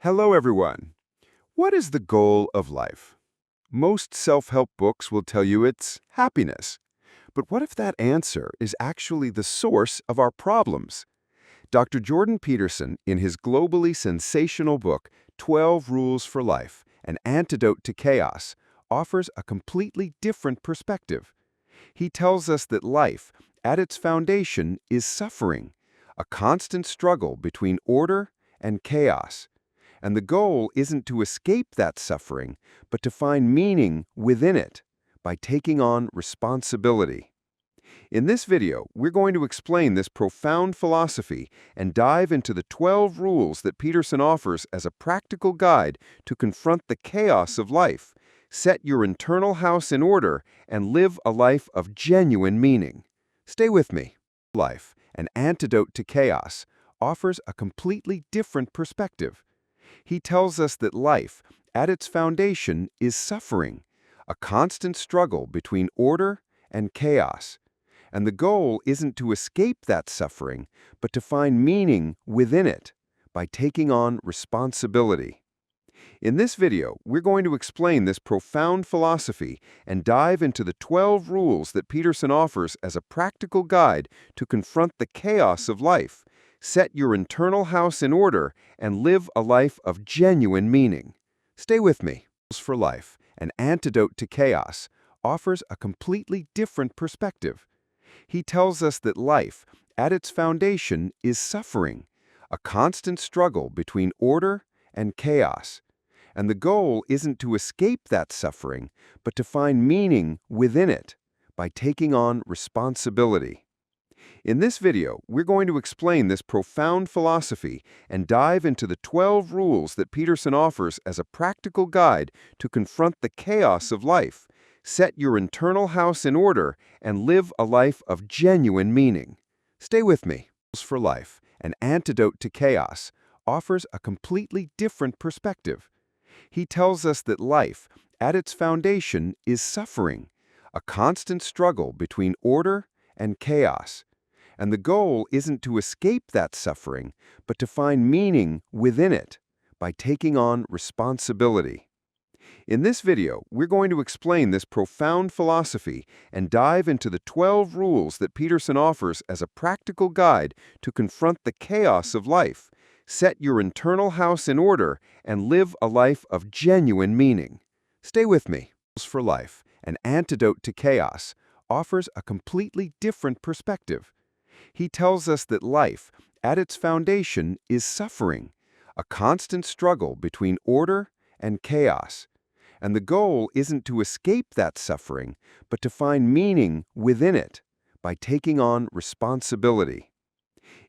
Hello, everyone. What is the goal of life? Most self-help books will tell you it's happiness. But what if that answer is actually the source of our problems? Dr. Jordan Peterson, in his globally sensational book, 12 Rules for Life, An Antidote to Chaos, offers a completely different perspective. He tells us that life, at its foundation, is suffering, a constant struggle between order and chaos. And the goal isn't to escape that suffering, but to find meaning within it by taking on responsibility. In this video, we're going to explain this profound philosophy and dive into the 12 rules that Peterson offers as a practical guide to confront the chaos of life, set your internal house in order, and live a life of genuine meaning. Stay with me. Life, An Antidote to Chaos, offers a completely different perspective. He tells us that life, at its foundation, is suffering, a constant struggle between order and chaos. And the goal isn't to escape that suffering, but to find meaning within it by taking on responsibility. In this video, we're going to explain this profound philosophy and dive into the 12 rules that Peterson offers as a practical guide to confront the chaos of life, set your internal house in order, and live a life of genuine meaning. Stay with me. Rules for Life, An Antidote to Chaos, offers a completely different perspective. He tells us that life, at its foundation, is suffering, a constant struggle between order and chaos. And the goal isn't to escape that suffering, but to find meaning within it by taking on responsibility. In this video, we're going to explain this profound philosophy and dive into the 12 rules that Peterson offers as a practical guide to confront the chaos of life, set your internal house in order, and live a life of genuine meaning. Stay with me. Rules for Life, An Antidote to Chaos, offers a completely different perspective. He tells us that life, at its foundation, is suffering, a constant struggle between order and chaos. And the goal isn't to escape that suffering, but to find meaning within it by taking on responsibility. In this video, we're going to explain this profound philosophy and dive into the 12 rules that Peterson offers as a practical guide to confront the chaos of life, set your internal house in order, and live a life of genuine meaning. Stay with me. Rules for Life, An Antidote to Chaos, offers a completely different perspective. He tells us that life, at its foundation, is suffering, a constant struggle between order and chaos. And the goal isn't to escape that suffering, but to find meaning within it by taking on responsibility.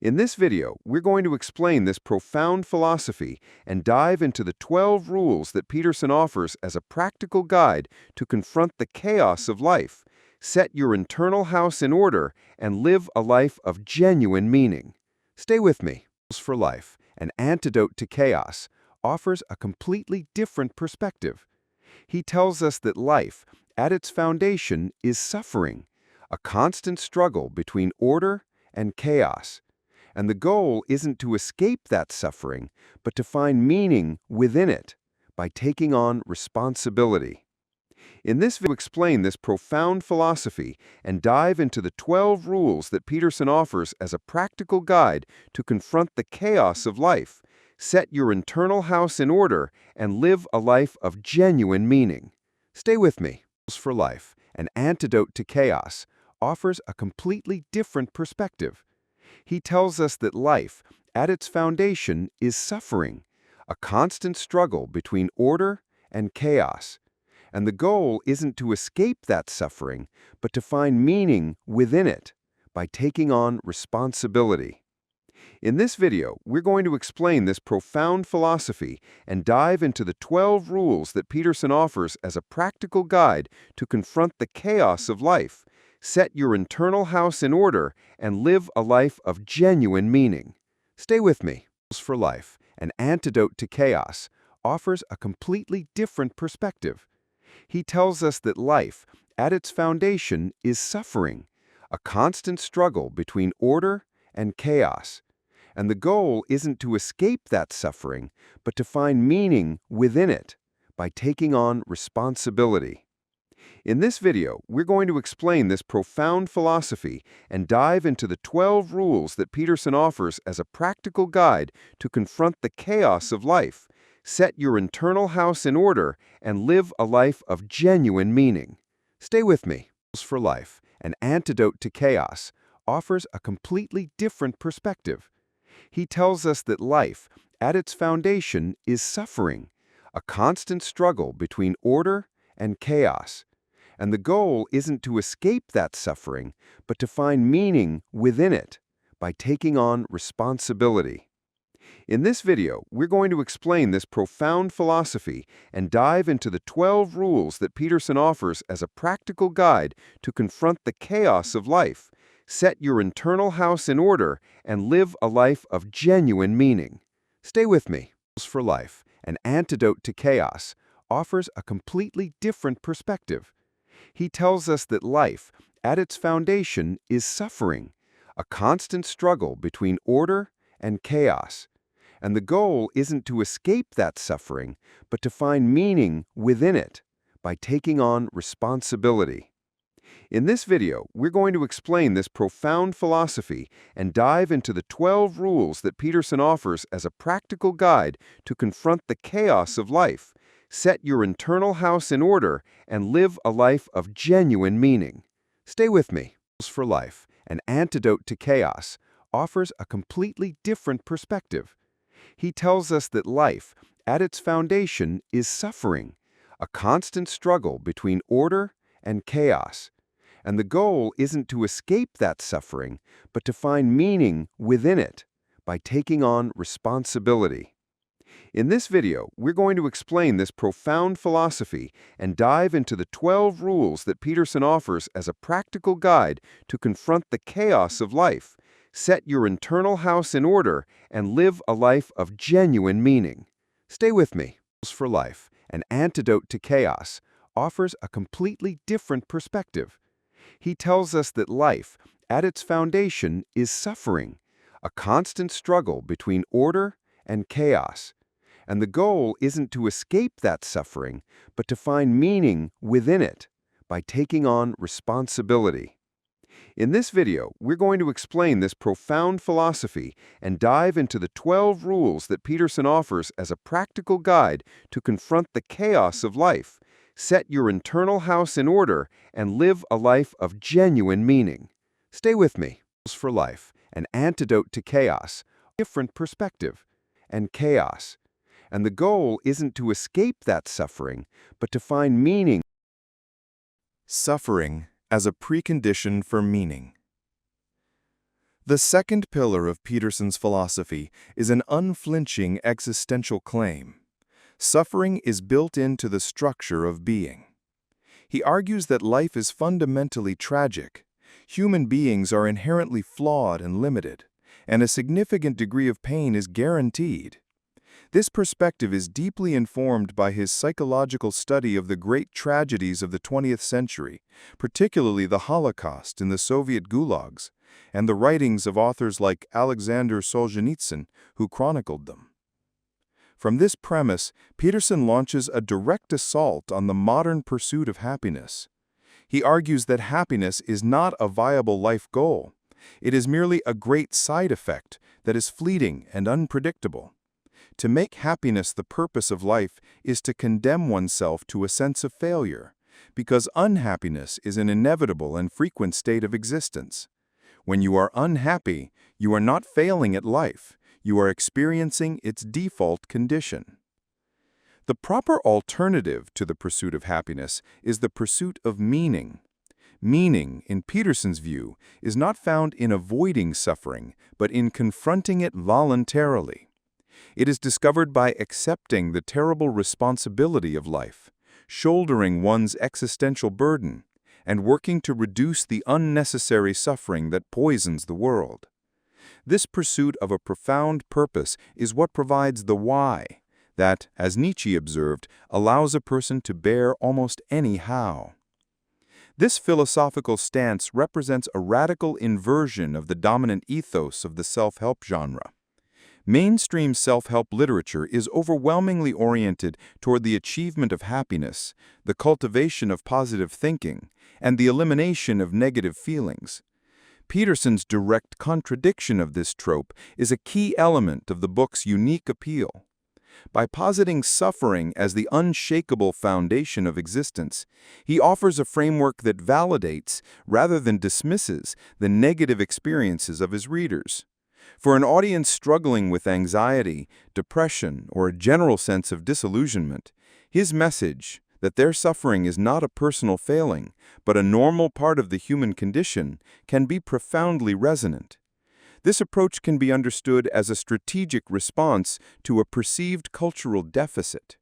In this video, we're going to explain this profound philosophy and dive into the 12 rules that Peterson offers as a practical guide to confront the chaos of life, set your internal house in order, and live a life of genuine meaning. Stay with me. Rules for Life, An Antidote to Chaos, offers a completely different perspective. He tells us that life, at its foundation, is suffering, a constant struggle between order and chaos. And the goal isn't to escape that suffering, but to find meaning within it by taking on responsibility. In this video, we explain this profound philosophy and dive into the 12 rules that Peterson offers as a practical guide to confront the chaos of life, set your internal house in order, and live a life of genuine meaning. Stay with me. Rules for Life, An Antidote to Chaos, offers a completely different perspective. He tells us that life, at its foundation, is suffering, a constant struggle between order and chaos. And the goal isn't to escape that suffering, but to find meaning within it by taking on responsibility. In this video, we're going to explain this profound philosophy and dive into the 12 rules that Peterson offers as a practical guide to confront the chaos of life, set your internal house in order, and live a life of genuine meaning. Stay with me. Rules for Life, An Antidote to Chaos, offers a completely different perspective. He tells us that life, at its foundation, is suffering, a constant struggle between order and chaos. And the goal isn't to escape that suffering, but to find meaning within it by taking on responsibility. In this video, we're going to explain this profound philosophy and dive into the 12 rules that Peterson offers as a practical guide to confront the chaos of life, set your internal house in order, and live a life of genuine meaning. Stay with me. Rules for Life, An Antidote to Chaos, offers a completely different perspective. He tells us that life, at its foundation, is suffering, a constant struggle between order and chaos. And the goal isn't to escape that suffering, but to find meaning within it by taking on responsibility. In this video, we're going to explain this profound philosophy and dive into the 12 rules that Peterson offers as a practical guide to confront the chaos of life, set your internal house in order, and live a life of genuine meaning. Stay with me. Rules for Life, An Antidote to Chaos, offers a completely different perspective. He tells us that life, at its foundation, is suffering, a constant struggle between order and chaos. And the goal isn't to escape that suffering, but to find meaning within it by taking on responsibility. In this video, we're going to explain this profound philosophy and dive into the 12 rules that Peterson offers as a practical guide to confront the chaos of life, set your internal house in order, and live a life of genuine meaning. Stay with me. Rules for Life, An Antidote to Chaos, offers a completely different perspective. He tells us that life, at its foundation, is suffering, a constant struggle between order and chaos. And the goal isn't to escape that suffering, but to find meaning within it by taking on responsibility. In this video, we're going to explain this profound philosophy and dive into the 12 rules that Peterson offers as a practical guide to confront the chaos of life, set your internal house in order, and live a life of genuine meaning. Stay with me. Rules for Life, An Antidote to Chaos, offers a completely different perspective. He tells us that life, at its foundation, is suffering, a constant struggle between order and chaos. And the goal isn't to escape that suffering, but to find meaning within it by taking on responsibility. In this video, we're going to explain this profound philosophy and dive into the 12 rules that Peterson offers as a practical guide to confront the chaos of life, set your internal house in order, and live a life of genuine meaning. Stay with me. Rules for Life, An Antidote to Chaos, different perspective, and chaos. And the goal isn't to escape that suffering, but to find meaning. Suffering as a precondition for meaning. The second pillar of Peterson's philosophy is an unflinching existential claim. Suffering is built into the structure of being. He argues that life is fundamentally tragic. Human beings are inherently flawed and limited, and a significant degree of pain is guaranteed. This perspective is deeply informed by his psychological study of the great tragedies of the 20th century, particularly the Holocaust in the Soviet gulags, and the writings of authors like Alexander Solzhenitsyn, who chronicled them. From this premise, Peterson launches a direct assault on the modern pursuit of happiness. He argues that happiness is not a viable life goal. It is merely a great side effect that is fleeting and unpredictable. To make happiness the purpose of life is to condemn oneself to a sense of failure, because unhappiness is an inevitable and frequent state of existence. When you are unhappy, you are not failing at life, you are experiencing its default condition. The proper alternative to the pursuit of happiness is the pursuit of meaning. Meaning, in Peterson's view, is not found in avoiding suffering, but in confronting it voluntarily. It is discovered by accepting the terrible responsibility of life, shouldering one's existential burden, and working to reduce the unnecessary suffering that poisons the world. This pursuit of a profound purpose is what provides the why, that, as Nietzsche observed, allows a person to bear almost any how. This philosophical stance represents a radical inversion of the dominant ethos of the self-help genre. Mainstream self-help literature is overwhelmingly oriented toward the achievement of happiness, the cultivation of positive thinking, and the elimination of negative feelings. Peterson's direct contradiction of this trope is a key element of the book's unique appeal. By positing suffering as the unshakable foundation of existence, he offers a framework that validates, rather than dismisses, the negative experiences of his readers. For an audience struggling with anxiety, depression, or a general sense of disillusionment, his message, that their suffering is not a personal failing, but a normal part of the human condition, can be profoundly resonant. This approach can be understood as a strategic response to a perceived cultural deficit.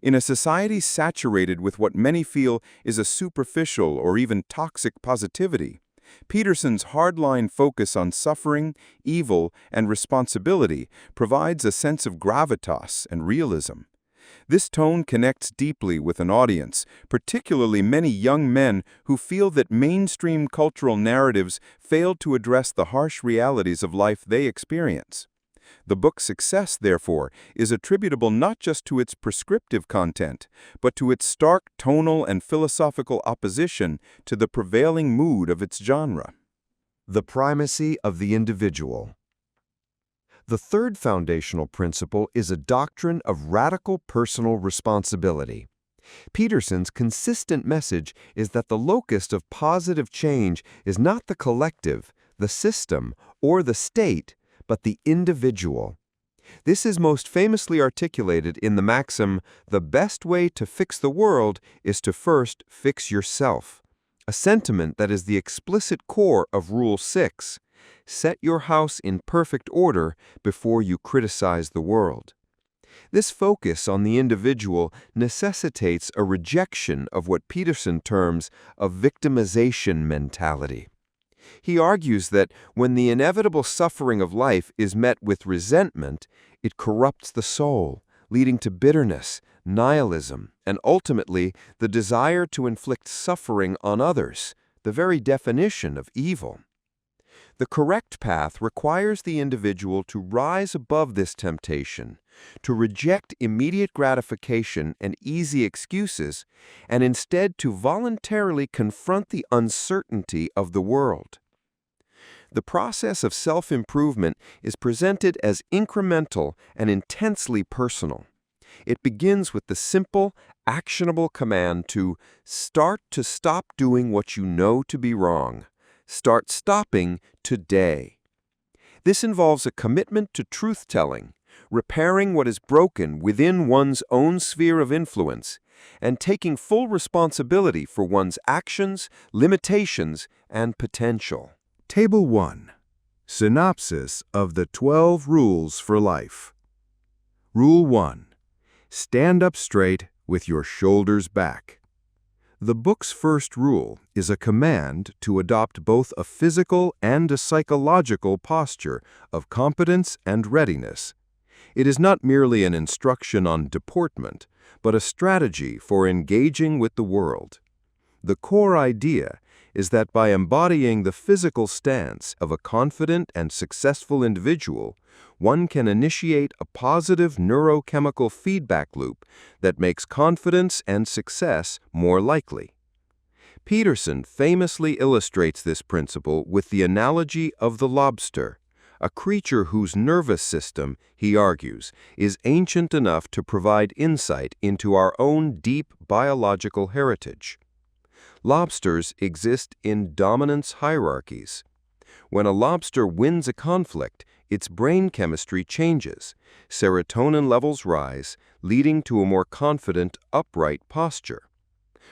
In a society saturated with what many feel is a superficial or even toxic positivity, Peterson's hardline focus on suffering, evil, and responsibility provides a sense of gravitas and realism. This tone connects deeply with an audience, particularly many young men who feel that mainstream cultural narratives fail to address the harsh realities of life they experience. The book's success, therefore, is attributable not just to its prescriptive content, but to its stark tonal and philosophical opposition to the prevailing mood of its genre. The primacy of the individual. The third foundational principle is a doctrine of radical personal responsibility. Peterson's consistent message is that the locus of positive change is not the collective, the system, or the state, but the individual. This is most famously articulated in the maxim, "The best way to fix the world is to first fix yourself," a sentiment that is the explicit core of Rule 6. Set your house in perfect order before you criticize the world. This focus on the individual necessitates a rejection of what Peterson terms a victimization mentality. He argues that when the inevitable suffering of life is met with resentment, it corrupts the soul, leading to bitterness, nihilism, and ultimately the desire to inflict suffering on others, the very definition of evil. The correct path requires the individual to rise above this temptation, to reject immediate gratification and easy excuses, and instead to voluntarily confront the uncertainty of the world. The process of self-improvement is presented as incremental and intensely personal. It begins with the simple, actionable command to stop doing what you know to be wrong. Start stopping today. This involves a commitment to truth-telling, repairing what is broken within one's own sphere of influence, and taking full responsibility for one's actions, limitations, and potential. Table 1. Synopsis of the 12 Rules for Life. Rule 1. Stand up straight with your shoulders back. The book's first rule is a command to adopt both a physical and a psychological posture of competence and readiness. It is not merely an instruction on deportment, but a strategy for engaging with the world. The core idea is that by embodying the physical stance of a confident and successful individual, one can initiate a positive neurochemical feedback loop that makes confidence and success more likely. Peterson famously illustrates this principle with the analogy of the lobster, a creature whose nervous system, he argues, is ancient enough to provide insight into our own deep biological heritage. Lobsters exist in dominance hierarchies. When a lobster wins a conflict, its brain chemistry changes. Serotonin levels rise, leading to a more confident, upright posture.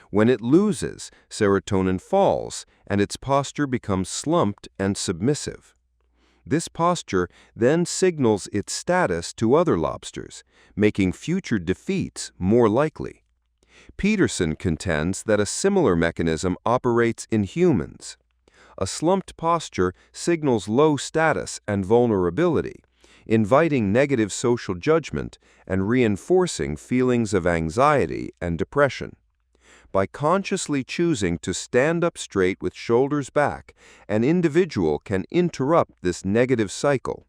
When it loses, serotonin falls, and its posture becomes slumped and submissive. This posture then signals its status to other lobsters, making future defeats more likely. Peterson contends that a similar mechanism operates in humans. A slumped posture signals low status and vulnerability, inviting negative social judgment and reinforcing feelings of anxiety and depression. By consciously choosing to stand up straight with shoulders back, an individual can interrupt this negative cycle.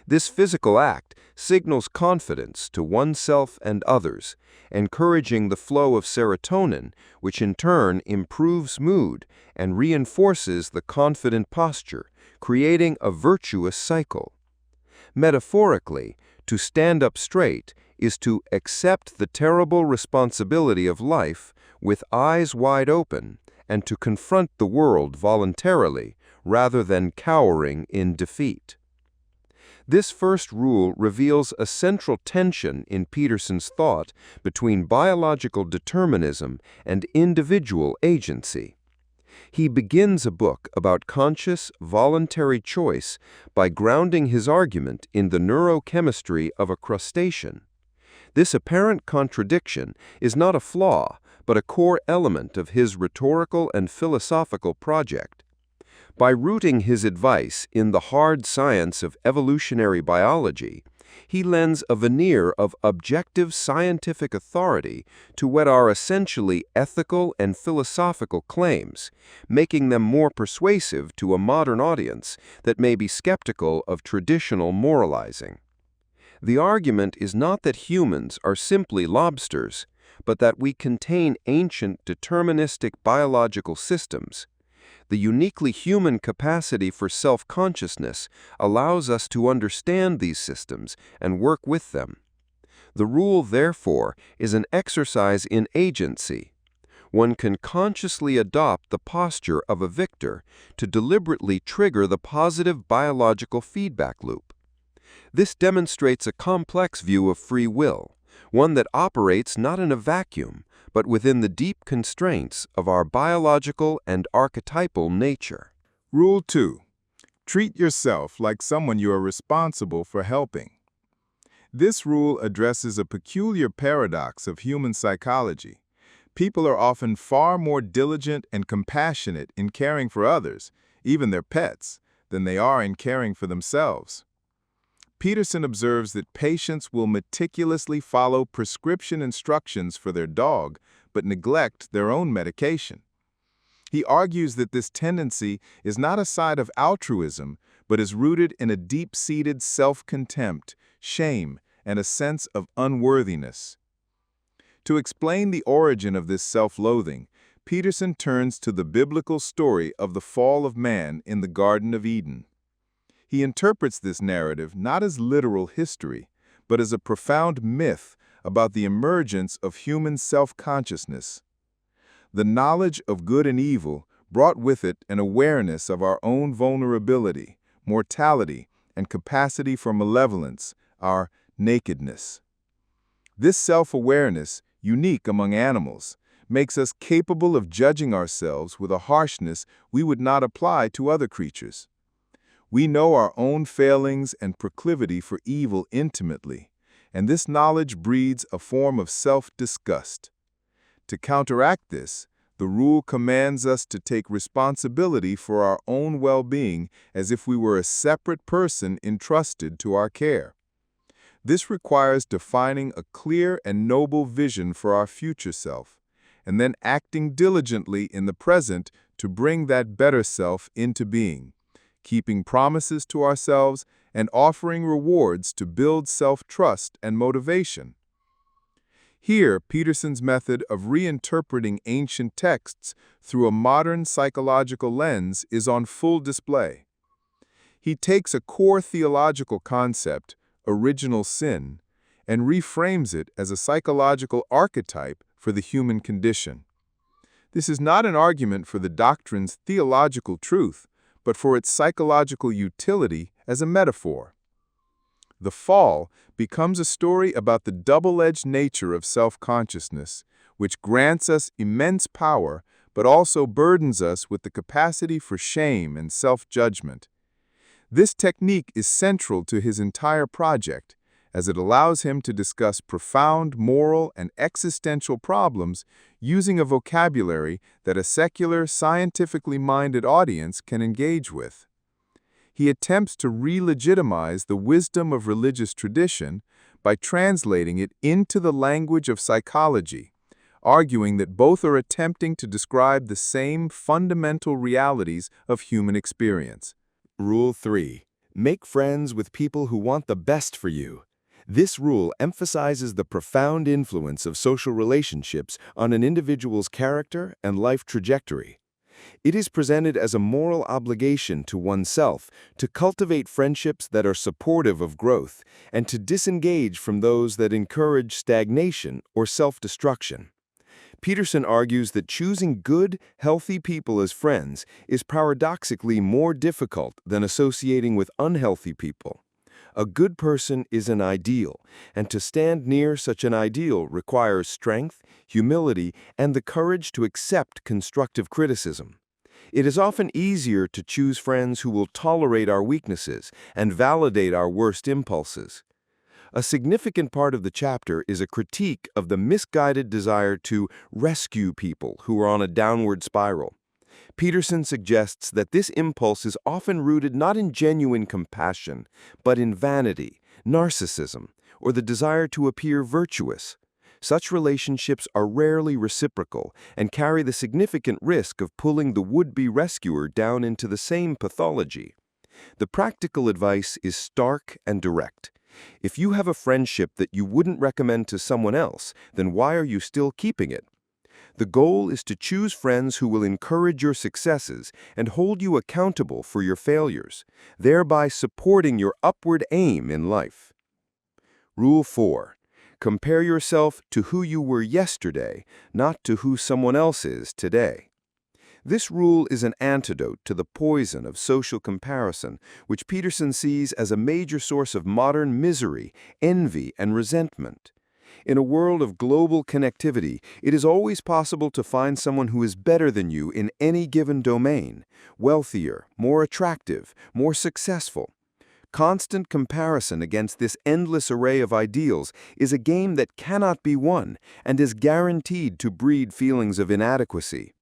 This physical act signals confidence to oneself and others, encouraging the flow of serotonin, which in turn improves mood and reinforces the confident posture, creating a virtuous cycle. Metaphorically, to stand up straight is to accept the terrible responsibility of life with eyes wide open and to confront the world voluntarily rather than cowering in defeat. This first rule reveals a central tension in Peterson's thought between biological determinism and individual agency. He begins a book about conscious, voluntary choice by grounding his argument in the neurochemistry of a crustacean. This apparent contradiction is not a flaw, but a core element of his rhetorical and philosophical project. By rooting his advice in the hard science of evolutionary biology, he lends a veneer of objective scientific authority to what are essentially ethical and philosophical claims, making them more persuasive to a modern audience that may be skeptical of traditional moralizing. The argument is not that humans are simply lobsters, but that we contain ancient deterministic biological systems. The uniquely human capacity for self-consciousness allows us to understand these systems and work with them. The rule, therefore, is an exercise in agency. One can consciously adopt the posture of a victor to deliberately trigger the positive biological feedback loop. This demonstrates a complex view of free will, one that operates not in a vacuum, but within the deep constraints of our biological and archetypal nature. Rule 2. Treat yourself like someone you are responsible for helping. This rule addresses a peculiar paradox of human psychology. People are often far more diligent and compassionate in caring for others, even their pets, than they are in caring for themselves. Peterson observes that patients will meticulously follow prescription instructions for their dog, but neglect their own medication. He argues that this tendency is not a side of altruism, but is rooted in a deep-seated self-contempt, shame, and a sense of unworthiness. To explain the origin of this self-loathing, Peterson turns to the biblical story of the fall of man in the Garden of Eden. He interprets this narrative not as literal history, but as a profound myth about the emergence of human self-consciousness. The knowledge of good and evil brought with it an awareness of our own vulnerability, mortality, and capacity for malevolence, our nakedness. This self-awareness, unique among animals, makes us capable of judging ourselves with a harshness we would not apply to other creatures. We know our own failings and proclivity for evil intimately, and this knowledge breeds a form of self-disgust. To counteract this, the rule commands us to take responsibility for our own well-being as if we were a separate person entrusted to our care. This requires defining a clear and noble vision for our future self, and then acting diligently in the present to bring that better self into being, keeping promises to ourselves and offering rewards to build self-trust and motivation. Here, Peterson's method of reinterpreting ancient texts through a modern psychological lens is on full display. He takes a core theological concept, original sin, and reframes it as a psychological archetype for the human condition. This is not an argument for the doctrine's theological truth, but for its psychological utility as a metaphor. The fall becomes a story about the double-edged nature of self-consciousness, which grants us immense power, but also burdens us with the capacity for shame and self-judgment. This technique is central to his entire project, as it allows him to discuss profound moral and existential problems using a vocabulary that a secular, scientifically minded audience can engage with. He attempts to re-legitimize the wisdom of religious tradition by translating it into the language of psychology, arguing that both are attempting to describe the same fundamental realities of human experience. Rule 3. Make friends with people who want the best for you. This rule emphasizes the profound influence of social relationships on an individual's character and life trajectory. It is presented as a moral obligation to oneself to cultivate friendships that are supportive of growth and to disengage from those that encourage stagnation or self-destruction. Peterson argues that choosing good, healthy people as friends is paradoxically more difficult than associating with unhealthy people. A good person is an ideal, and to stand near such an ideal requires strength, humility, and the courage to accept constructive criticism. It is often easier to choose friends who will tolerate our weaknesses and validate our worst impulses. A significant part of the chapter is a critique of the misguided desire to rescue people who are on a downward spiral. Peterson suggests that this impulse is often rooted not in genuine compassion, but in vanity, narcissism, or the desire to appear virtuous. Such relationships are rarely reciprocal and carry the significant risk of pulling the would-be rescuer down into the same pathology. The practical advice is stark and direct. If you have a friendship that you wouldn't recommend to someone else, then why are you still keeping it? The goal is to choose friends who will encourage your successes and hold you accountable for your failures, thereby supporting your upward aim in life. Rule 4. Compare yourself to who you were yesterday, not to who someone else is today. This rule is an antidote to the poison of social comparison, which Peterson sees as a major source of modern misery, envy, and resentment. In a world of global connectivity, it is always possible to find someone who is better than you in any given domain, wealthier, more attractive, more successful. Constant comparison against this endless array of ideals is a game that cannot be won and is guaranteed to breed feelings of inadequacy.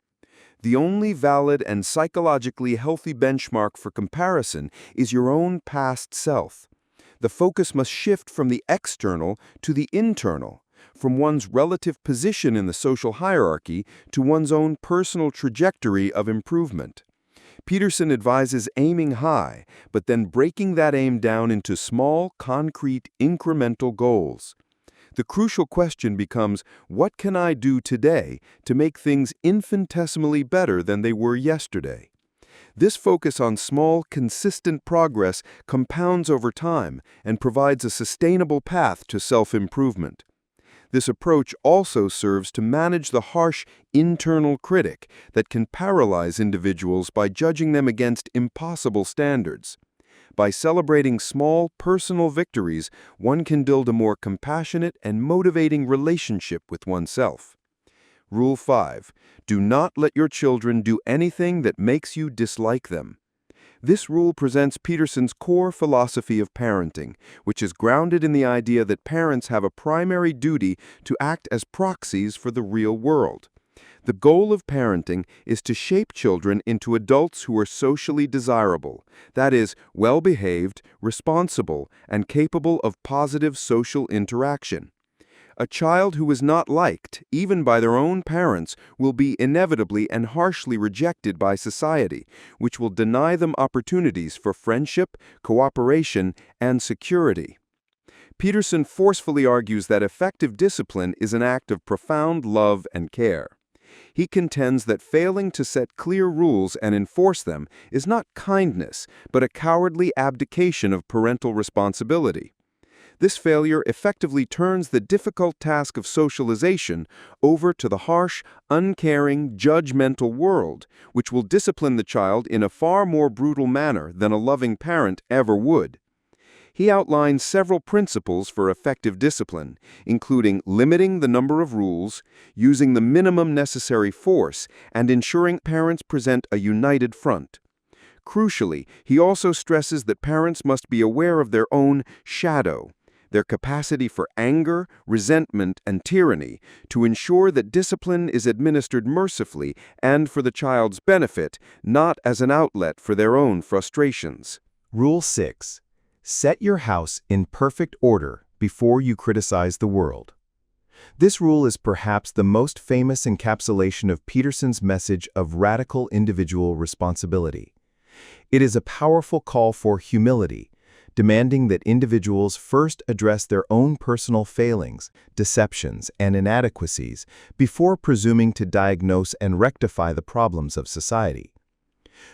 The only valid and psychologically healthy benchmark for comparison is your own past self. The focus must shift from the external to the internal, from one's relative position in the social hierarchy to one's own personal trajectory of improvement. Peterson advises aiming high, but then breaking that aim down into small, concrete, incremental goals. The crucial question becomes, what can I do today to make things infinitesimally better than they were yesterday? This focus on small, consistent progress compounds over time and provides a sustainable path to self-improvement. This approach also serves to manage the harsh internal critic that can paralyze individuals by judging them against impossible standards. By celebrating small, personal victories, one can build a more compassionate and motivating relationship with oneself. Rule 5. Do not let your children do anything that makes you dislike them. This rule presents Peterson's core philosophy of parenting, which is grounded in the idea that parents have a primary duty to act as proxies for the real world. The goal of parenting is to shape children into adults who are socially desirable, that is, well-behaved, responsible, and capable of positive social interaction. A child who is not liked, even by their own parents, will be inevitably and harshly rejected by society, which will deny them opportunities for friendship, cooperation, and security. Peterson forcefully argues that effective discipline is an act of profound love and care. He contends that failing to set clear rules and enforce them is not kindness, but a cowardly abdication of parental responsibility. This failure effectively turns the difficult task of socialization over to the harsh, uncaring, judgmental world, which will discipline the child in a far more brutal manner than a loving parent ever would. He outlines several principles for effective discipline, including limiting the number of rules, using the minimum necessary force, and ensuring parents present a united front. Crucially, he also stresses that parents must be aware of their own shadow, their capacity for anger, resentment, and tyranny, to ensure that discipline is administered mercifully and for the child's benefit, not as an outlet for their own frustrations. Rule 6. Set your house in perfect order before you criticize the world. This rule is perhaps the most famous encapsulation of Peterson's message of radical individual responsibility. It is a powerful call for humility, demanding that individuals first address their own personal failings, deceptions, and inadequacies before presuming to diagnose and rectify the problems of society.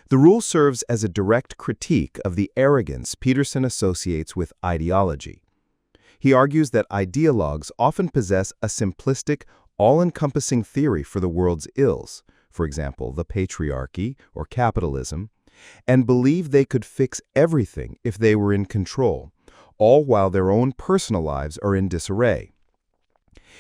The rule serves as a direct critique of the arrogance Peterson associates with ideology. He argues that ideologues often possess a simplistic, all-encompassing theory for the world's ills, for example, the patriarchy or capitalism, and believe they could fix everything if they were in control, all while their own personal lives are in disarray.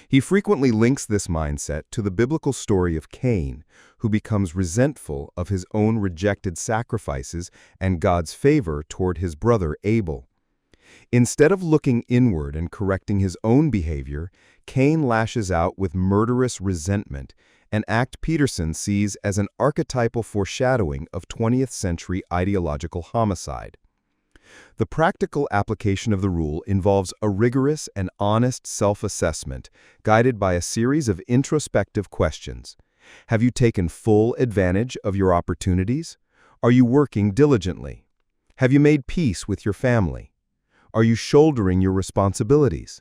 He frequently links this mindset to the biblical story of Cain, who becomes resentful of his own rejected sacrifices and God's favor toward his brother Abel. Instead of looking inward and correcting his own behavior, Cain lashes out with murderous resentment, an act Peterson sees as an archetypal foreshadowing of 20th century ideological homicide. The practical application of the rule involves a rigorous and honest self-assessment, guided by a series of introspective questions. Have you taken full advantage of your opportunities? Are you working diligently? Have you made peace with your family? Are you shouldering your responsibilities?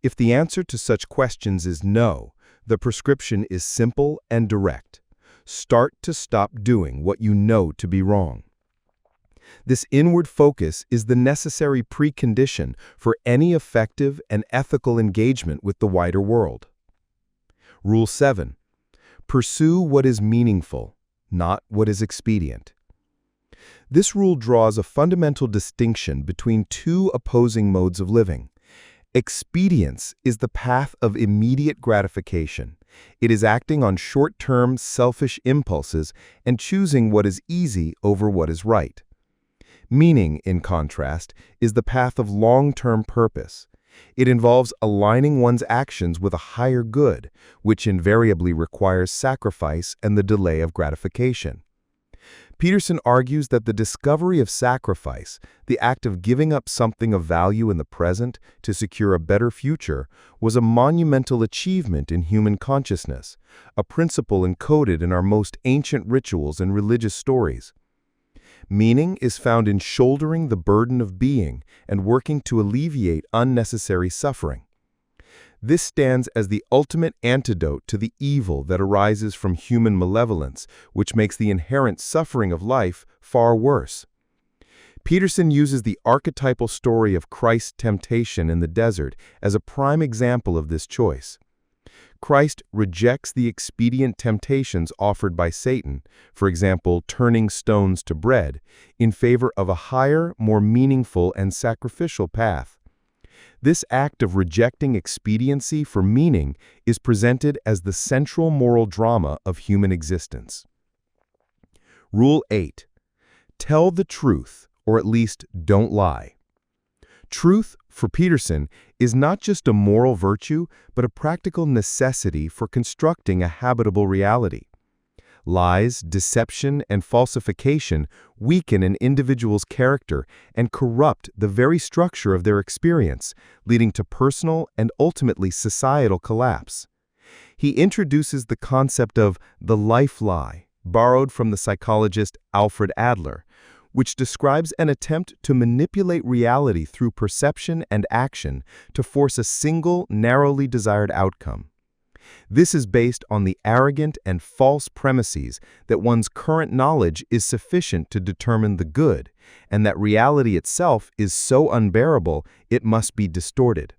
If the answer to such questions is no, the prescription is simple and direct. Start to stop doing what you know to be wrong. This inward focus is the necessary precondition for any effective and ethical engagement with the wider world. Rule 7. Pursue what is meaningful, not what is expedient. This rule draws a fundamental distinction between two opposing modes of living. Expedience is the path of immediate gratification. It is acting on short-term, selfish impulses and choosing what is easy over what is right. Meaning, in contrast, is the path of long-term purpose. It involves aligning one's actions with a higher good, which invariably requires sacrifice and the delay of gratification. Peterson argues that the discovery of sacrifice, the act of giving up something of value in the present to secure a better future, was a monumental achievement in human consciousness, a principle encoded in our most ancient rituals and religious stories. Meaning is found in shouldering the burden of being and working to alleviate unnecessary suffering. This stands as the ultimate antidote to the evil that arises from human malevolence, which makes the inherent suffering of life far worse. Peterson uses the archetypal story of Christ's temptation in the desert as a prime example of this choice. Christ rejects the expedient temptations offered by Satan, for example, turning stones to bread, in favor of a higher, more meaningful and sacrificial path. This act of rejecting expediency for meaning is presented as the central moral drama of human existence. Rule 8. Tell the truth, or at least don't lie. Truth, for Peterson, is not just a moral virtue, but a practical necessity for constructing a habitable reality. Lies, deception, and falsification weaken an individual's character and corrupt the very structure of their experience, leading to personal and ultimately societal collapse. He introduces the concept of the life lie, borrowed from the psychologist Alfred Adler, which describes an attempt to manipulate reality through perception and action to force a single, narrowly desired outcome. This is based on the arrogant and false premises that one's current knowledge is sufficient to determine the good, and that reality itself is so unbearable it must be distorted.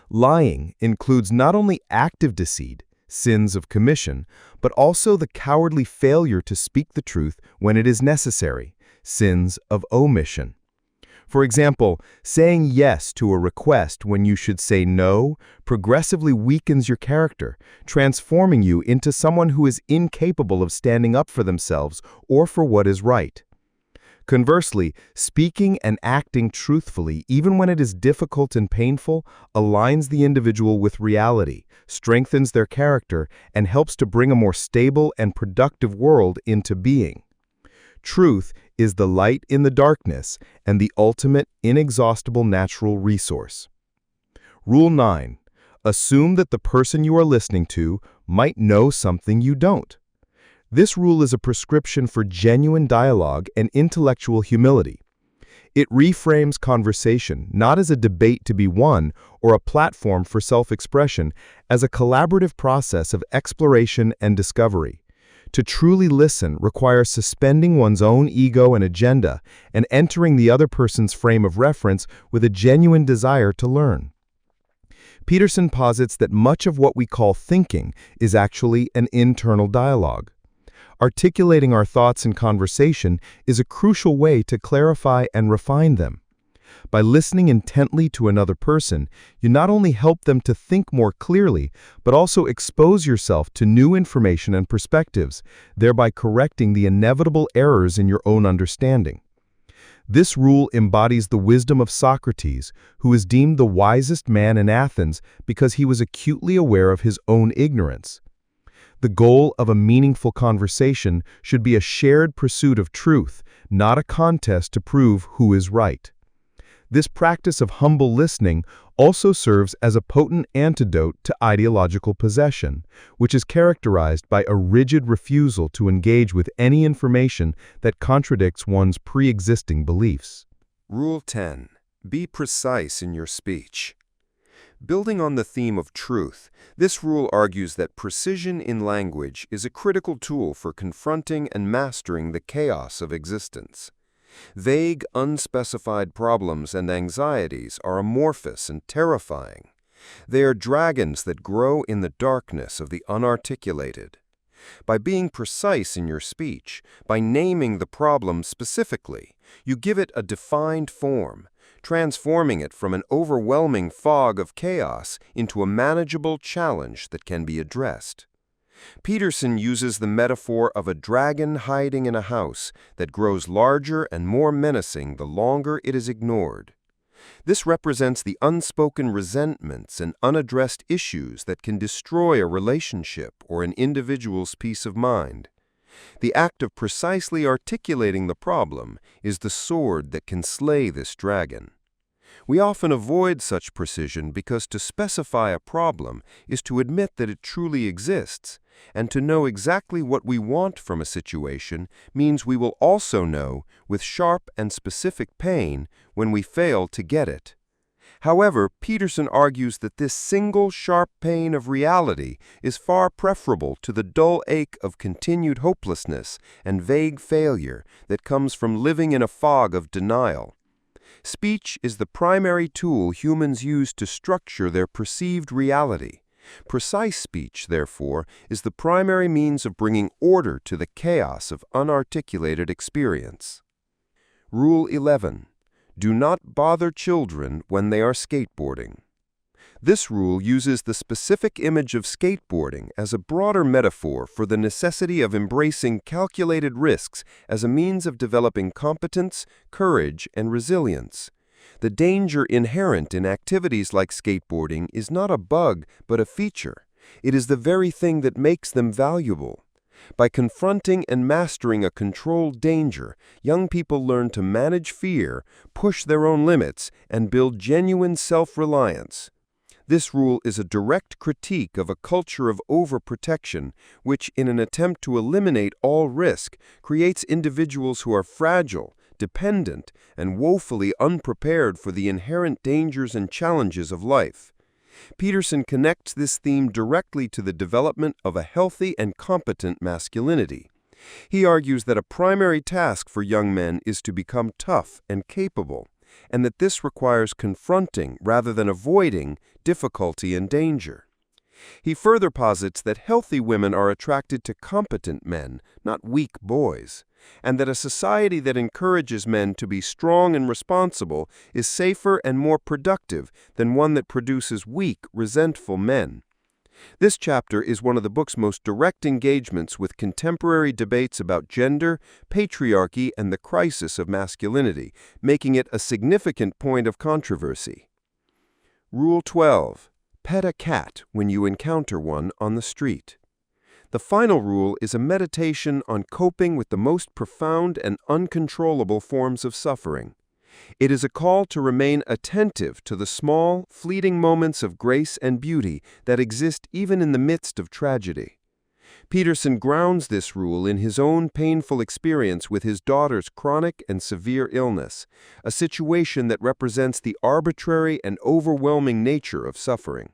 Lying includes not only active deceit, sins of commission, but also the cowardly failure to speak the truth when it is necessary, sins of omission. For example, saying yes to a request when you should say no progressively weakens your character, transforming you into someone who is incapable of standing up for themselves or for what is right. Conversely, speaking and acting truthfully, even when it is difficult and painful, aligns the individual with reality, strengthens their character, and helps to bring a more stable and productive world into being. Truth is the light in the darkness and the ultimate, inexhaustible natural resource. Rule 9. Assume that the person you are listening to might know something you don't. This rule is a prescription for genuine dialogue and intellectual humility. It reframes conversation not as a debate to be won or a platform for self-expression, as a collaborative process of exploration and discovery. To truly listen requires suspending one's own ego and agenda and entering the other person's frame of reference with a genuine desire to learn. Peterson posits that much of what we call thinking is actually an internal dialogue. Articulating our thoughts in conversation is a crucial way to clarify and refine them. By listening intently to another person, you not only help them to think more clearly, but also expose yourself to new information and perspectives, thereby correcting the inevitable errors in your own understanding. This rule embodies the wisdom of Socrates, who is deemed the wisest man in Athens because he was acutely aware of his own ignorance. The goal of a meaningful conversation should be a shared pursuit of truth, not a contest to prove who is right. This practice of humble listening also serves as a potent antidote to ideological possession, which is characterized by a rigid refusal to engage with any information that contradicts one's pre-existing beliefs. Rule 10. Be precise in your speech. Building on the theme of truth, this rule argues that precision in language is a critical tool for confronting and mastering the chaos of existence. Vague, unspecified problems and anxieties are amorphous and terrifying. They are dragons that grow in the darkness of the unarticulated. By being precise in your speech, by naming the problem specifically, you give it a defined form, transforming it from an overwhelming fog of chaos into a manageable challenge that can be addressed. Peterson uses the metaphor of a dragon hiding in a house that grows larger and more menacing the longer it is ignored. This represents the unspoken resentments and unaddressed issues that can destroy a relationship or an individual's peace of mind. The act of precisely articulating the problem is the sword that can slay this dragon. We often avoid such precision because to specify a problem is to admit that it truly exists, and to know exactly what we want from a situation means we will also know, with sharp and specific pain, when we fail to get it. However, Peterson argues that this single sharp pain of reality is far preferable to the dull ache of continued hopelessness and vague failure that comes from living in a fog of denial. Speech is the primary tool humans use to structure their perceived reality. Precise speech, therefore, is the primary means of bringing order to the chaos of unarticulated experience. Rule 11. Do not bother children when they are skateboarding. This rule uses the specific image of skateboarding as a broader metaphor for the necessity of embracing calculated risks as a means of developing competence, courage, and resilience. The danger inherent in activities like skateboarding is not a bug, but a feature. It is the very thing that makes them valuable. By confronting and mastering a controlled danger, young people learn to manage fear, push their own limits, and build genuine self-reliance. This rule is a direct critique of a culture of overprotection, which, in an attempt to eliminate all risk, creates individuals who are fragile, dependent, and woefully unprepared for the inherent dangers and challenges of life. Peterson connects this theme directly to the development of a healthy and competent masculinity. He argues that a primary task for young men is to become tough and capable, and that this requires confronting rather than avoiding difficulty and danger. He further posits that healthy women are attracted to competent men, not weak boys, and that a society that encourages men to be strong and responsible is safer and more productive than one that produces weak, resentful men. This chapter is one of the book's most direct engagements with contemporary debates about gender, patriarchy, and the crisis of masculinity, making it a significant point of controversy. Rule 12. Pet a cat when you encounter one on the street. The final rule is a meditation on coping with the most profound and uncontrollable forms of suffering. It is a call to remain attentive to the small, fleeting moments of grace and beauty that exist even in the midst of tragedy. Peterson grounds this rule in his own painful experience with his daughter's chronic and severe illness, a situation that represents the arbitrary and overwhelming nature of suffering.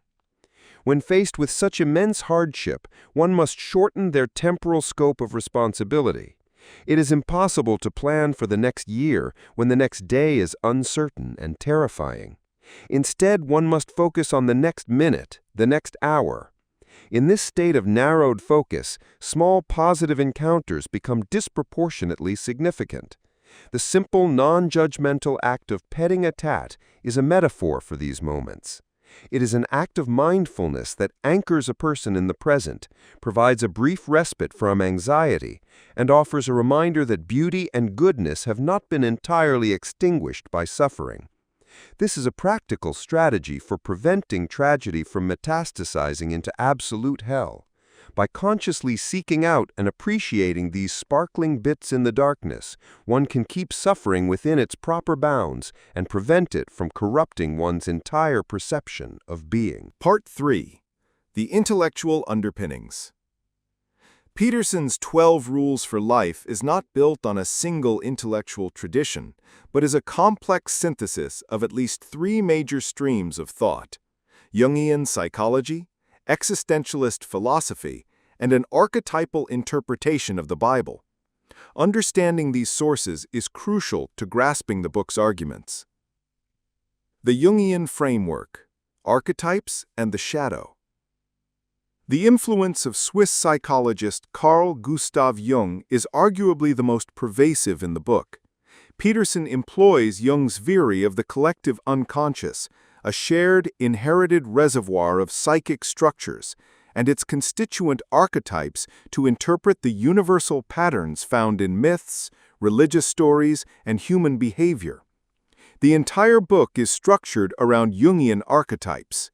When faced with such immense hardship, one must shorten their temporal scope of responsibility. It is impossible to plan for the next year when the next day is uncertain and terrifying. Instead, one must focus on the next minute, the next hour. In this state of narrowed focus, small positive encounters become disproportionately significant. The simple, non-judgmental act of petting a tat is a metaphor for these moments. It is an act of mindfulness that anchors a person in the present, provides a brief respite from anxiety, and offers a reminder that beauty and goodness have not been entirely extinguished by suffering. This is a practical strategy for preventing tragedy from metastasizing into absolute hell. By consciously seeking out and appreciating these sparkling bits in the darkness, one can keep suffering within its proper bounds and prevent it from corrupting one's entire perception of being. Part 3. The Intellectual Underpinnings. Peterson's 12 Rules for Life is not built on a single intellectual tradition, but is a complex synthesis of at least 3 major streams of thought: Jungian psychology, existentialist philosophy, and an archetypal interpretation of the Bible. Understanding these sources is crucial to grasping the book's arguments. The Jungian Framework, Archetypes and the Shadow. The influence of Swiss psychologist Carl Gustav Jung is arguably the most pervasive in the book. Peterson employs Jung's theory of the collective unconscious, a shared, inherited reservoir of psychic structures, and its constituent archetypes to interpret the universal patterns found in myths, religious stories, and human behavior. The entire book is structured around Jungian archetypes.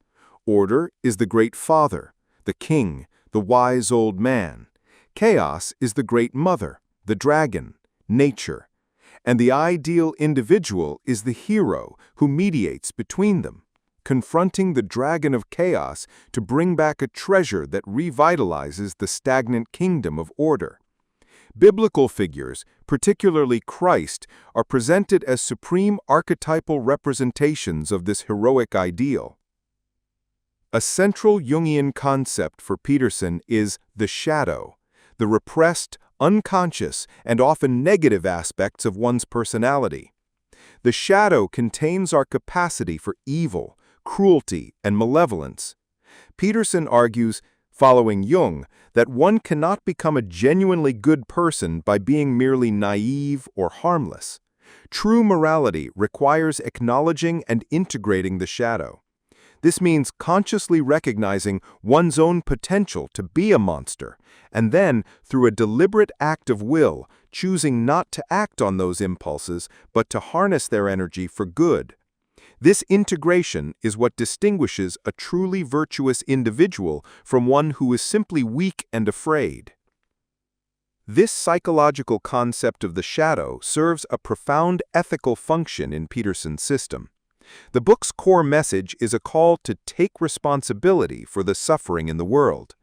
Order is the Great Father, the King, the Wise Old Man. Chaos is the Great Mother, the Dragon, Nature. And the ideal individual is the hero who mediates between them, confronting the dragon of chaos to bring back a treasure that revitalizes the stagnant kingdom of order. Biblical figures, particularly Christ, are presented as supreme archetypal representations of this heroic ideal. A central Jungian concept for Peterson is the shadow, the repressed, unconscious, and often negative aspects of one's personality. The shadow contains our capacity for evil, cruelty, and malevolence. Peterson argues, following Jung, that one cannot become a genuinely good person by being merely naive or harmless. True morality requires acknowledging and integrating the shadow. This means consciously recognizing one's own potential to be a monster, and then, through a deliberate act of will, choosing not to act on those impulses, but to harness their energy for good. This integration is what distinguishes a truly virtuous individual from one who is simply weak and afraid. This psychological concept of the shadow serves a profound ethical function in Peterson's system. The book's core message is a call to take responsibility for the suffering in the world.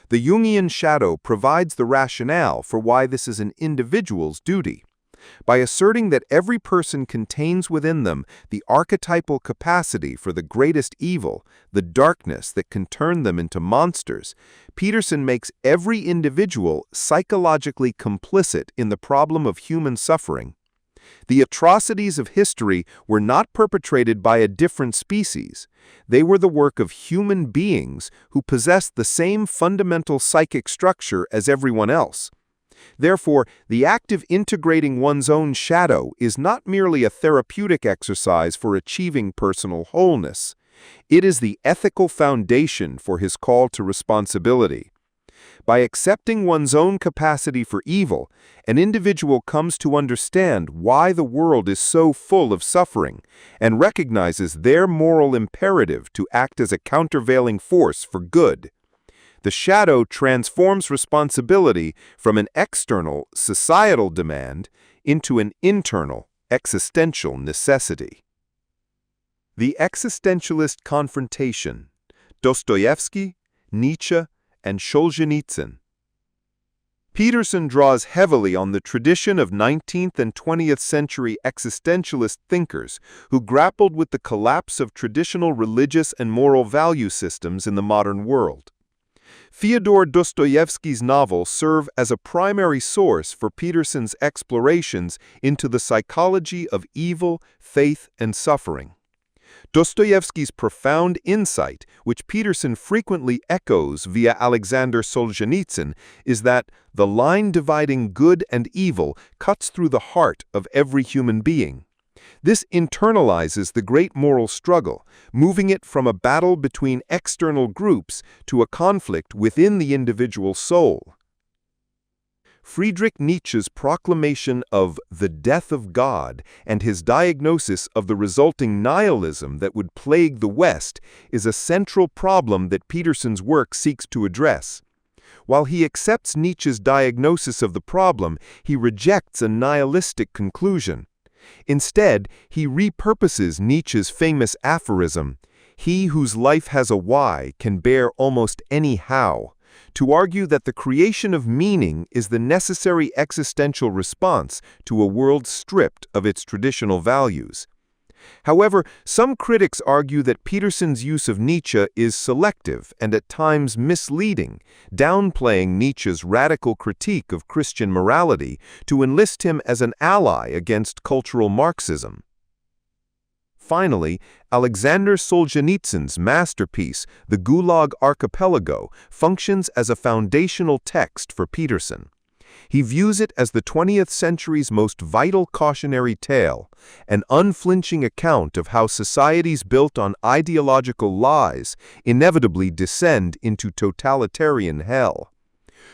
The Jungian shadow provides the rationale for why this is an individual's duty. By asserting that every person contains within them the archetypal capacity for the greatest evil, the darkness that can turn them into monsters, Peterson makes every individual psychologically complicit in the problem of human suffering. The atrocities of history were not perpetrated by a different species. They were the work of human beings who possessed the same fundamental psychic structure as everyone else. Therefore, the act of integrating one's own shadow is not merely a therapeutic exercise for achieving personal wholeness. It is the ethical foundation for his call to responsibility. By accepting one's own capacity for evil, an individual comes to understand why the world is so full of suffering and recognizes their moral imperative to act as a countervailing force for good. The shadow transforms responsibility from an external, societal demand into an internal, existential necessity. The existentialist confrontation, Dostoevsky, Nietzsche, and Solzhenitsyn. Peterson draws heavily on the tradition of 19th and 20th century existentialist thinkers who grappled with the collapse of traditional religious and moral value systems in the modern world. Fyodor Dostoevsky's novels serve as a primary source for Peterson's explorations into the psychology of evil, faith, and suffering. Dostoevsky's profound insight, which Peterson frequently echoes via Alexander Solzhenitsyn, is that the line dividing good and evil cuts through the heart of every human being. This internalizes the great moral struggle, moving it from a battle between external groups to a conflict within the individual soul. Friedrich Nietzsche's proclamation of the death of God and his diagnosis of the resulting nihilism that would plague the West is a central problem that Peterson's work seeks to address. While he accepts Nietzsche's diagnosis of the problem, he rejects a nihilistic conclusion. Instead, he repurposes Nietzsche's famous aphorism, "He whose life has a why can bear almost any how," to argue that the creation of meaning is the necessary existential response to a world stripped of its traditional values. However, some critics argue that Peterson's use of Nietzsche is selective and at times misleading, downplaying Nietzsche's radical critique of Christian morality to enlist him as an ally against cultural Marxism. Finally, Alexander Solzhenitsyn's masterpiece, The Gulag Archipelago, functions as a foundational text for Peterson. He views it as the 20th century's most vital cautionary tale, an unflinching account of how societies built on ideological lies inevitably descend into totalitarian hell.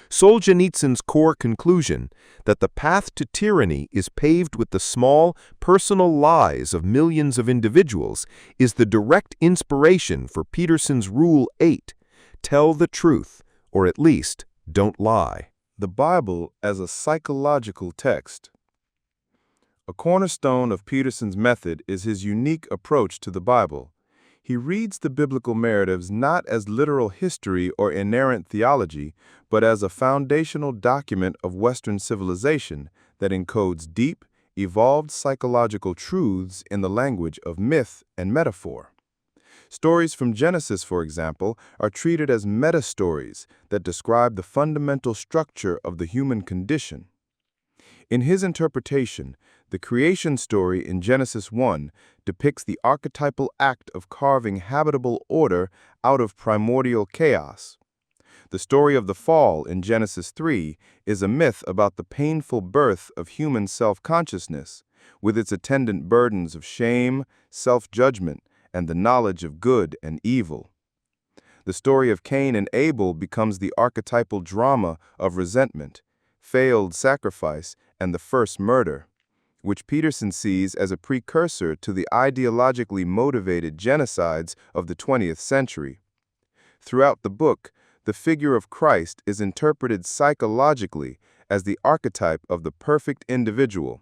Solzhenitsyn's core conclusion, that the path to tyranny is paved with the small, personal lies of millions of individuals, is the direct inspiration for Peterson's Rule 8, tell the truth, or at least, don't lie. The Bible as a psychological text. A cornerstone of Peterson's method is his unique approach to the Bible. He reads the biblical narratives not as literal history or inerrant theology, but as a foundational document of Western civilization that encodes deep, evolved psychological truths in the language of myth and metaphor. Stories from Genesis, for example, are treated as meta-stories that describe the fundamental structure of the human condition. In his interpretation, the creation story in Genesis 1 depicts the archetypal act of carving habitable order out of primordial chaos. The story of the fall in Genesis 3 is a myth about the painful birth of human self-consciousness, with its attendant burdens of shame, self-judgment, and the knowledge of good and evil. The story of Cain and Abel becomes the archetypal drama of resentment, failed sacrifice, and the first murder, which Peterson sees as a precursor to the ideologically motivated genocides of the 20th century. Throughout the book, the figure of Christ is interpreted psychologically as the archetype of the perfect individual,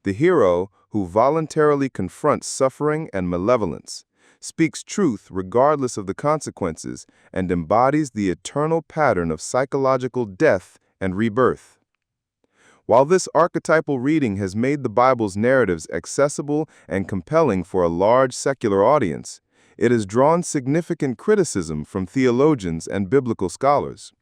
the hero who voluntarily confronts suffering and malevolence, speaks truth regardless of the consequences, and embodies the eternal pattern of psychological death and rebirth. While this archetypal reading has made the Bible's narratives accessible and compelling for a large secular audience, it has drawn significant criticism from theologians and biblical scholars.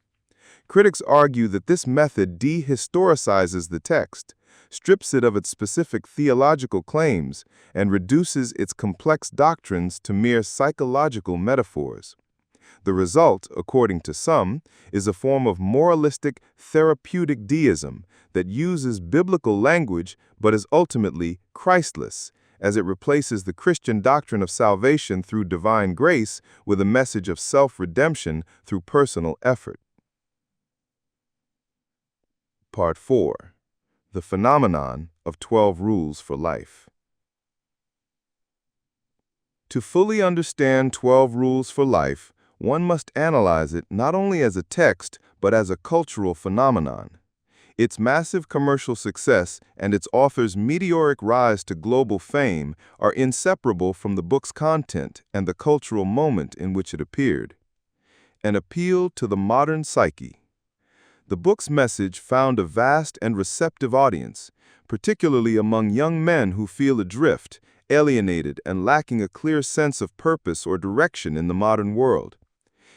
Critics argue that this method dehistoricizes the text, strips it of its specific theological claims, and reduces its complex doctrines to mere psychological metaphors. The result, according to some, is a form of moralistic, therapeutic deism that uses biblical language but is ultimately Christless, as it replaces the Christian doctrine of salvation through divine grace with a message of self-redemption through personal effort. Part 4. The phenomenon of 12 rules for life. To fully understand 12 rules for life, one must analyze it not only as a text, but as a cultural phenomenon. Its massive commercial success and its author's meteoric rise to global fame are inseparable from the book's content and the cultural moment in which it appeared. An appeal to the modern psyche. The book's message found a vast and receptive audience, particularly among young men who feel adrift, alienated, and lacking a clear sense of purpose or direction in the modern world.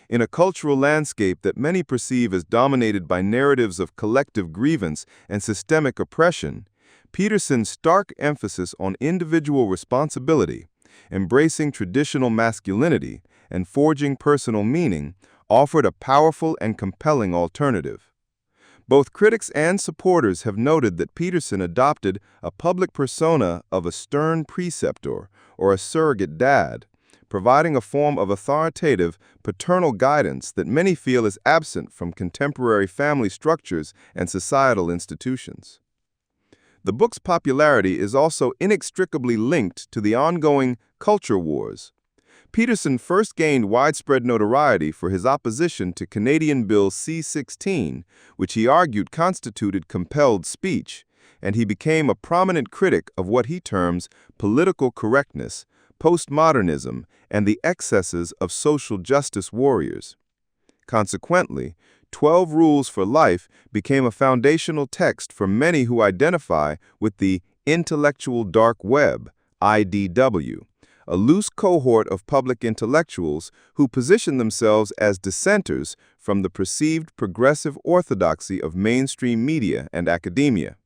In a cultural landscape that many perceive as dominated by narratives of collective grievance and systemic oppression, Peterson's stark emphasis on individual responsibility, embracing traditional masculinity, and forging personal meaning offered a powerful and compelling alternative. Both critics and supporters have noted that Peterson adopted a public persona of a stern preceptor or a surrogate dad, providing a form of authoritative, paternal guidance that many feel is absent from contemporary family structures and societal institutions. The book's popularity is also inextricably linked to the ongoing culture wars. Peterson first gained widespread notoriety for his opposition to Canadian Bill C-16, which he argued constituted compelled speech, and he became a prominent critic of what he terms political correctness, postmodernism, and the excesses of social justice warriors. Consequently, 12 Rules for Life became a foundational text for many who identify with the intellectual dark web, IDW, a loose cohort of public intellectuals who position themselves as dissenters from the perceived progressive orthodoxy of mainstream media and academia.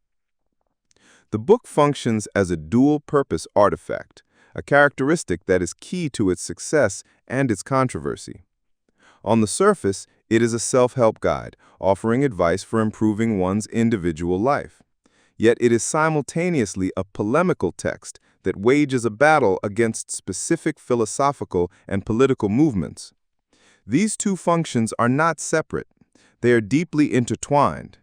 The book functions as a dual-purpose artifact, a characteristic that is key to its success and its controversy. On the surface, it is a self-help guide, offering advice for improving one's individual life. Yet it is simultaneously a polemical text that wages a battle against specific philosophical and political movements. These two functions are not separate. They are deeply intertwined.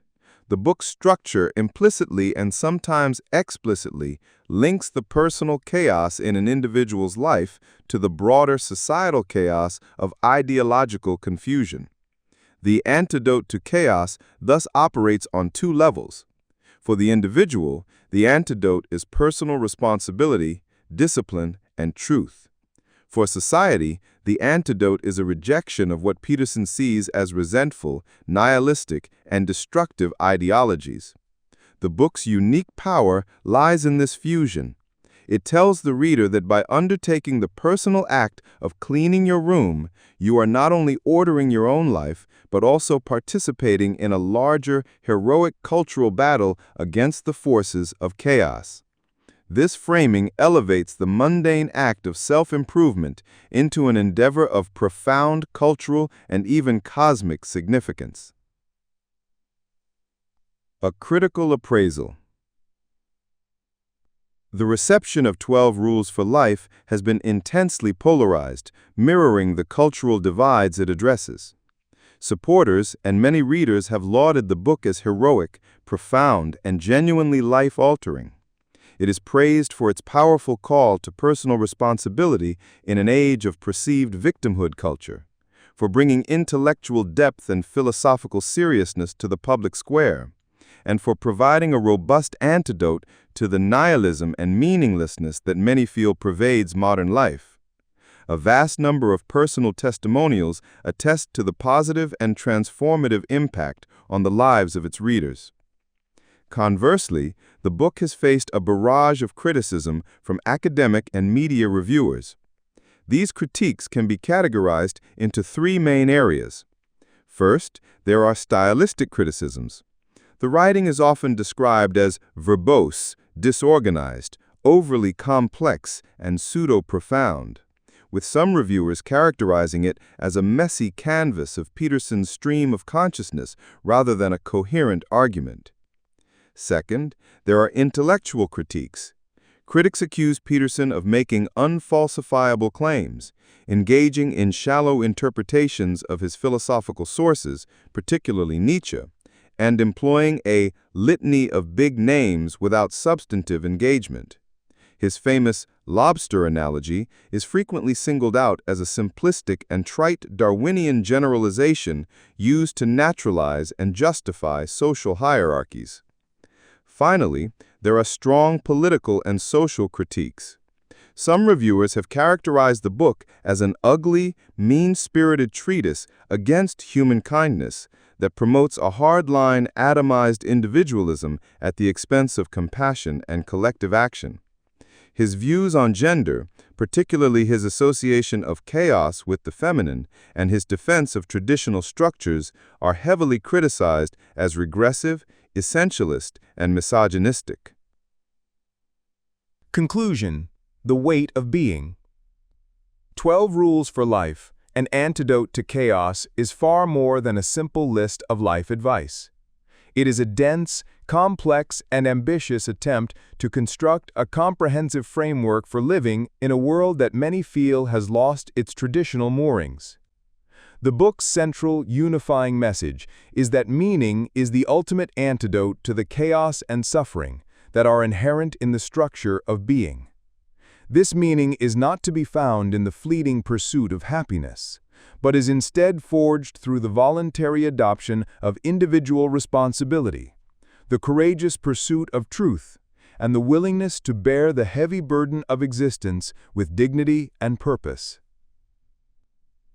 The book's structure implicitly and sometimes explicitly links the personal chaos in an individual's life to the broader societal chaos of ideological confusion. The antidote to chaos thus operates on two levels. For the individual, the antidote is personal responsibility, discipline, and truth. For society, the antidote is a rejection of what Peterson sees as resentful, nihilistic, and destructive ideologies. The book's unique power lies in this fusion. It tells the reader that by undertaking the personal act of cleaning your room, you are not only ordering your own life, but also participating in a larger, heroic cultural battle against the forces of chaos. This framing elevates the mundane act of self-improvement into an endeavor of profound cultural and even cosmic significance. A critical appraisal. The reception of 12 Rules for Life has been intensely polarized, mirroring the cultural divides it addresses. Supporters and many readers have lauded the book as heroic, profound, and genuinely life-altering. It is praised for its powerful call to personal responsibility in an age of perceived victimhood culture, for bringing intellectual depth and philosophical seriousness to the public square, and for providing a robust antidote to the nihilism and meaninglessness that many feel pervades modern life. A vast number of personal testimonials attest to the positive and transformative impact on the lives of its readers. Conversely, the book has faced a barrage of criticism from academic and media reviewers. These critiques can be categorized into three main areas. First, there are stylistic criticisms. The writing is often described as verbose, disorganized, overly complex, and pseudo-profound, with some reviewers characterizing it as a messy canvas of Peterson's stream of consciousness rather than a coherent argument. Second, there are intellectual critiques. Critics accuse Peterson of making unfalsifiable claims, engaging in shallow interpretations of his philosophical sources, particularly Nietzsche, and employing a litany of big names without substantive engagement. His famous lobster analogy is frequently singled out as a simplistic and trite Darwinian generalization used to naturalize and justify social hierarchies. Finally, there are strong political and social critiques. Some reviewers have characterized the book as an ugly, mean-spirited treatise against human kindness that promotes a hard-line, atomized individualism at the expense of compassion and collective action. His views on gender, particularly his association of chaos with the feminine and his defense of traditional structures, are heavily criticized as regressive, essentialist, and misogynistic. Conclusion: The weight of being. 12 Rules for Life, An Antidote to Chaos is far more than a simple list of life advice. It is a dense, complex, and ambitious attempt to construct a comprehensive framework for living in a world that many feel has lost its traditional moorings. The book's central, unifying message is that meaning is the ultimate antidote to the chaos and suffering that are inherent in the structure of being. This meaning is not to be found in the fleeting pursuit of happiness, but is instead forged through the voluntary adoption of individual responsibility, the courageous pursuit of truth, and the willingness to bear the heavy burden of existence with dignity and purpose.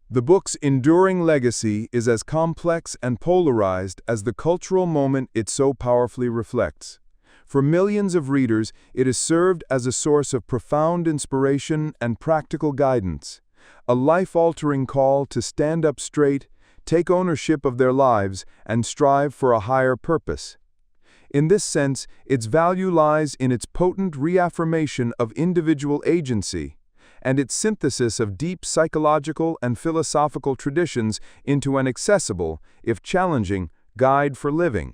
The book's enduring legacy is as complex and polarized as the cultural moment it so powerfully reflects. For millions of readers, it has served as a source of profound inspiration and practical guidance, a life-altering call to stand up straight, take ownership of their lives, and strive for a higher purpose. In this sense, its value lies in its potent reaffirmation of individual agency and its synthesis of deep psychological and philosophical traditions into an accessible, if challenging, guide for living.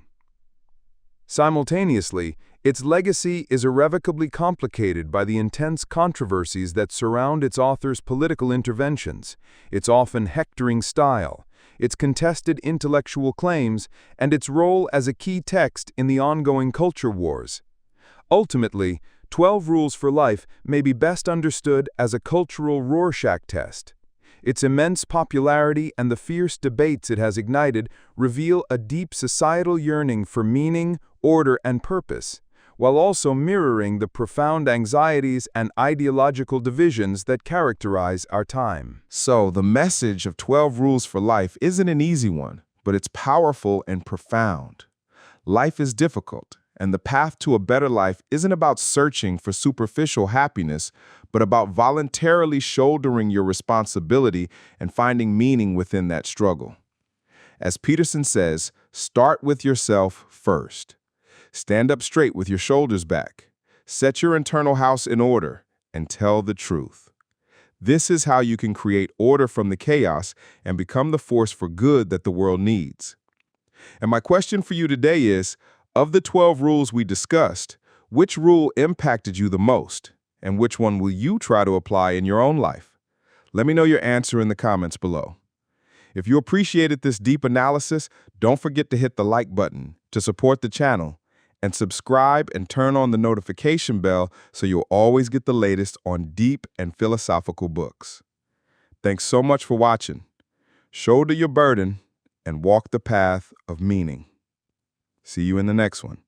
Simultaneously, its legacy is irrevocably complicated by the intense controversies that surround its author's political interventions, its often hectoring style, its contested intellectual claims, and its role as a key text in the ongoing culture wars. Ultimately, 12 Rules for Life may be best understood as a cultural Rorschach test. Its immense popularity and the fierce debates it has ignited reveal a deep societal yearning for meaning, order, and purpose, while also mirroring the profound anxieties and ideological divisions that characterize our time. So, the message of 12 Rules for Life isn't an easy one, but it's powerful and profound. Life is difficult, and the path to a better life isn't about searching for superficial happiness, but about voluntarily shouldering your responsibility and finding meaning within that struggle. As Peterson says, start with yourself first. Stand up straight with your shoulders back. Set your internal house in order and tell the truth. This is how you can create order from the chaos and become the force for good that the world needs. And my question for you today is, of the 12 rules we discussed, which rule impacted you the most? And which one will you try to apply in your own life? Let me know your answer in the comments below. If you appreciated this deep analysis, don't forget to hit the like button to support the channel, and subscribe and turn on the notification bell so you'll always get the latest on deep and philosophical books. Thanks so much for watching. Shoulder your burden and walk the path of meaning. See you in the next one.